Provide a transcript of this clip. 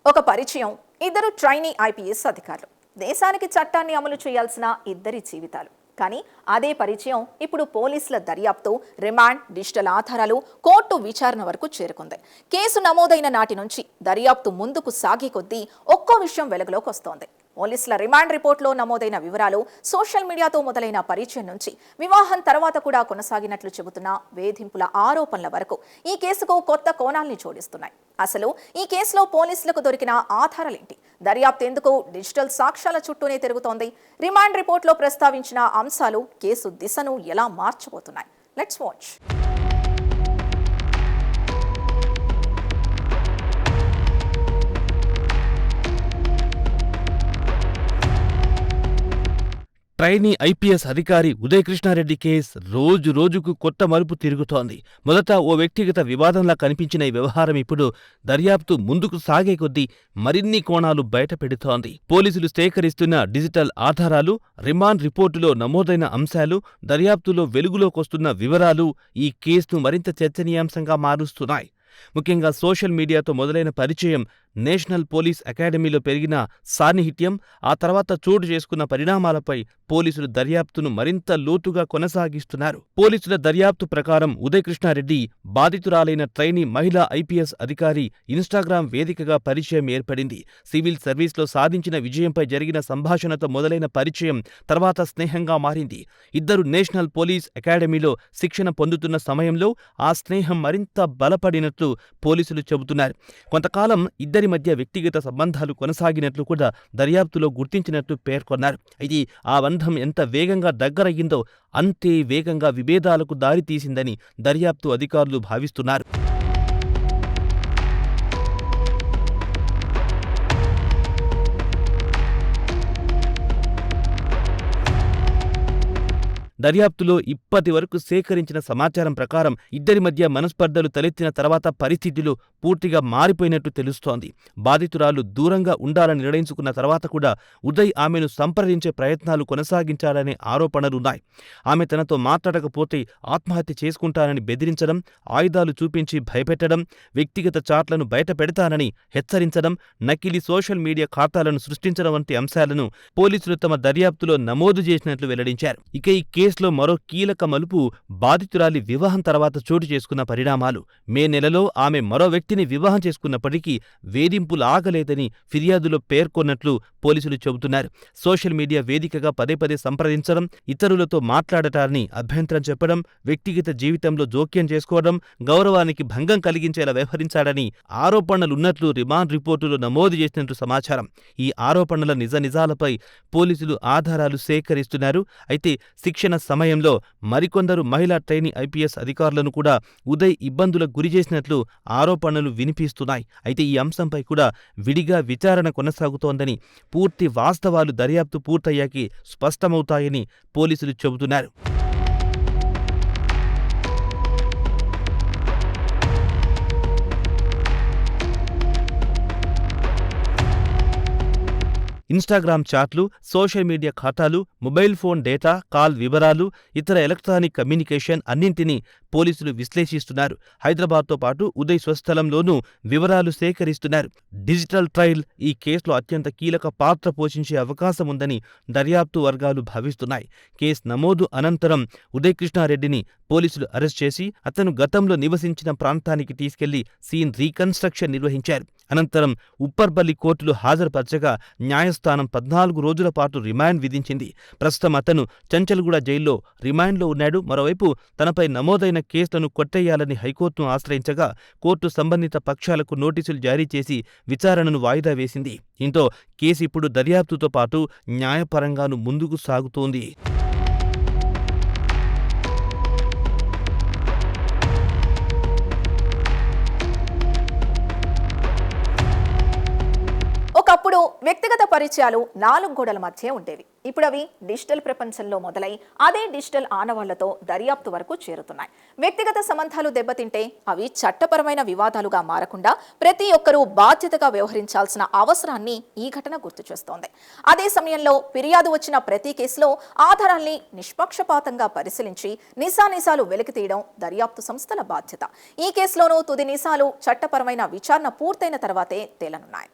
ఒక పరిచయం ఇద్దరు ట్రైనీ ఐపీఎస్ అధికారులు. దేశానికి చట్టాన్ని అమలు చేయాల్సిన ఇద్దరి జీవితాలు. కానీ అదే పరిచయం ఇప్పుడు పోలీసుల దర్యాప్తు, రిమాండ్, డిజిటల్ ఆధారాలు, కోర్టు విచారణ వరకు చేరుకుంది. కేసు నమోదైన నాటి నుంచి దర్యాప్తు ముందుకు సాగే కొద్దీ ఒక్కో విషయం వెలుగులోకి వస్తోంది. పోలీసుల రిమాండ్ రిపోర్టులో నమోదైన వివరాలు, సోషల్ మీడియాతో మొదలైన పరిచయం నుంచి వివాహం తర్వాత కూడా కొనసాగినట్లు చెబుతున్న వేధింపుల ఆరోపణల వరకు ఈ కేసుకు కొత్త కోణాల్ని జోడిస్తున్నాయి. అసలు ఈ కేసులో పోలీసులకు దొరికిన ఆధారాలేంటి? దర్యాప్తు ఎందుకు డిజిటల్ సాక్ష్యాల చుట్టూనే తిరుగుతోంది? రిమాండ్ రిపోర్టులో ప్రస్తావించిన అంశాలు కేసు దిశను ఎలా మార్చబోతున్నాయి? Let's watch. ట్రైనీ ఐపీఎస్ అధికారి ఉదయ్ కృష్ణారెడ్డి కేస్ రోజు రోజుకు కొత్త మలుపు తిరుగుతోంది. మొదట ఓ వ్యక్తిగత వివాదంలా కనిపించిన ఈ వ్యవహారం ఇప్పుడు దర్యాప్తు ముందుకు సాగే కొద్దీ మరిన్ని కోణాలు బయటపెడుతోంది. పోలీసులు సేకరిస్తున్న డిజిటల్ ఆధారాలు, రిమాండ్ రిపోర్టులో నమోదైన అంశాలు, దర్యాప్తులో వెలుగులోకొస్తున్న వివరాలు ఈ కేసును మరింత చర్చనీయాంశంగా మారుస్తున్నాయి. ముఖ్యంగా సోషల్ మీడియాతో మొదలైన పరిచయం, నేషనల్ పోలీస్ అకాడమీలో పెరిగిన సాన్నిహిత్యం, ఆ తర్వాత చోటు చేసుకున్న పరిణామాలపై పోలీసులు దర్యాప్తును మరింత లోతుగా కొనసాగిస్తున్నారు. పోలీసుల దర్యాప్తు ప్రకారం ఉదయ్ కృష్ణారెడ్డి బాధితురాలైన ట్రైనీ మహిళా ఐపీఎస్ అధికారి ఇన్స్టాగ్రామ్ వేదికగా పరిచయం ఏర్పడింది. సివిల్ సర్వీస్లో సాధించిన విజయంపై జరిగిన సంభాషణతో మొదలైన పరిచయం తర్వాత స్నేహంగా మారింది. ఇద్దరు నేషనల్ పోలీస్ అకాడమీలో శిక్షణ పొందుతున్న సమయంలో ఆ స్నేహం మరింత బలపడినట్లు పోలీసులు చెబుతున్నారు. కొంతకాలం ఇద్దరి మధ్య వ్యక్తిగత సంబంధాలు కొనసాగినట్లు కూడా దర్యాప్తులో గుర్తించినట్లు పేర్కొన్నారు. అయితే ఆ బంధం ఎంత వేగంగా దగ్గరయ్యిందో అంతే వేగంగా విభేదాలకు దారితీసిందని దర్యాప్తు అధికారులు భావిస్తున్నారు. దర్యాప్తులో ఇప్పటి వరకు సేకరించిన సమాచారం ప్రకారం ఇద్దరి మధ్య మనస్పర్ధలు తలెత్తిన తర్వాత పరిస్థితులు పూర్తిగా మారిపోయినట్టు తెలుస్తోంది. బాధితురాలు దూరంగా ఉండాలని నిర్ణయించుకున్న తర్వాత కూడా ఉదయ్ ఆమెను సంప్రదించే ప్రయత్నాలు కొనసాగించాలనే ఆరోపణలున్నాయి. ఆమె తనతో మాట్లాడకపోతే ఆత్మహత్య చేసుకుంటానని బెదిరించడం, ఆయుధాలు చూపించి భయపెట్టడం, వ్యక్తిగత చాట్లను బయటపెడతానని హెచ్చరించడం, నకిలీ సోషల్ మీడియా ఖాతాలను సృష్టించడం వంటి అంశాలను పోలీసులు తమ దర్యాప్తులో నమోదు చేసినట్లు వెల్లడించారు. ఇక ఈ కేసులో మరో కీలక మలుపు బాధితురాలి వివాహం తర్వాత చోటు చేసుకున్న పరిణామాలు. మే నెలలో ఆమె మరో వ్యక్తిని వివాహం చేసుకున్నప్పటికీ వేధింపులు ఆగలేదని ఫిర్యాదులో పేర్కొన్నట్లు పోలీసులు చెబుతున్నారు. సోషల్ మీడియా వేదికగా పదే పదే సంప్రదించడం, ఇతరులతో మాట్లాడటాన్ని అభ్యంతరం చెప్పడం, వ్యక్తిగత జీవితంలో జోక్యం చేసుకోవడం, గౌరవానికి భంగం కలిగించేలా వ్యవహరించాడని ఆరోపణలున్నట్లు రిమాండ్ రిపోర్టులో నమోదు చేసినట్లు సమాచారం. ఈ ఆరోపణల నిజాలపై పోలీసులు ఆధారాలు సేకరిస్తున్నారు. అయితే శిక్షణ సమయంలో మరికొందరు మహిళా ట్రైనీ ఐపీఎస్ అధికారులను కూడా ఉదయ్ ఇబ్బందులకు గురిచేసినట్లు ఆరోపణలు వినిపిస్తున్నాయి. అయితే ఈ అంశంపై కూడా విడిగా విచారణ కొనసాగుతోందని, పూర్తి వాస్తవాలు దర్యాప్తు పూర్తయ్యాకి స్పష్టమవుతాయని పోలీసులు చెబుతున్నారు. ఇన్స్టాగ్రామ్ చాట్లు, సోషల్ మీడియా ఖాతాలు, మొబైల్ ఫోన్ డేటా, కాల్ వివరాలు, ఇతర ఎలక్ట్రానిక్ కమ్యూనికేషన్ అన్నింటినీ పోలీసులు విశ్లేషిస్తున్నారు. హైదరాబాద్తో పాటు ఉదయ్ స్వస్థలంలోనూ వివరాలు సేకరిస్తున్నారు. డిజిటల్ ట్రయల్ ఈ కేసులో అత్యంత కీలక పాత్ర పోషించే అవకాశం ఉందని దర్యాప్తు వర్గాలు భావిస్తున్నాయి. కేసు నమోదు అనంతరం ఉదయ్ కృష్ణారెడ్డిని పోలీసులు అరెస్ట్ చేసి అతను గతంలో నివసించిన ప్రాంతానికి తీసుకెళ్లి సీన్ రీకన్స్ట్రక్షన్ నిర్వహించారు. అనంతరం ఉప్పర్పల్లి కోర్టులో హాజరుపరచగా న్యాయస్థానం 14 రోజుల పాటు రిమాండ్ విధించింది. ప్రస్తుతం అతను చంచల్గూడ జైల్లో రిమాండ్లో ఉన్నాడు. మరోవైపు తనపై నమోదైన కేసులను కొట్టేయాలని హైకోర్టును ఆశ్రయించగా కోర్టు సంబంధిత పక్షాలకు నోటీసులు జారీ చేసి విచారణను వాయిదా వేసింది. దీంతో కేసు ఇప్పుడు దర్యాప్తుతో పాటు న్యాయపరంగానూ ముందుకు సాగుతోంది. ఒకప్పుడు వ్యక్తిగత పరిచయాలు 4 గోడల మధ్య ఉండేవి. ఇప్పుడు అవి డిజిటల్ ప్రపంచంలో మొదలై అదే డిజిటల్ ఆనవాళ్లతో దర్యాప్తు వరకు చేరుతున్నాయి. వ్యక్తిగత సంబంధాలు దెబ్బతింటే అవి చట్టపరమైన వివాదాలుగా మారకుండా ప్రతి ఒక్కరూ బాధ్యతగా వ్యవహరించాల్సిన అవసరాన్ని ఈ ఘటన గుర్తు చేస్తోంది. అదే సమయంలో ఫిర్యాదు వచ్చిన ప్రతి కేసులో ఆధారాల్ని నిష్పక్షపాతంగా పరిశీలించి నిజాలు వెలికితీయడం దర్యాప్తు సంస్థల బాధ్యత. ఈ కేసులోనూ తుది నిజాలు చట్టపరమైన విచారణ పూర్తయిన తర్వాతే తేలనున్నాయి.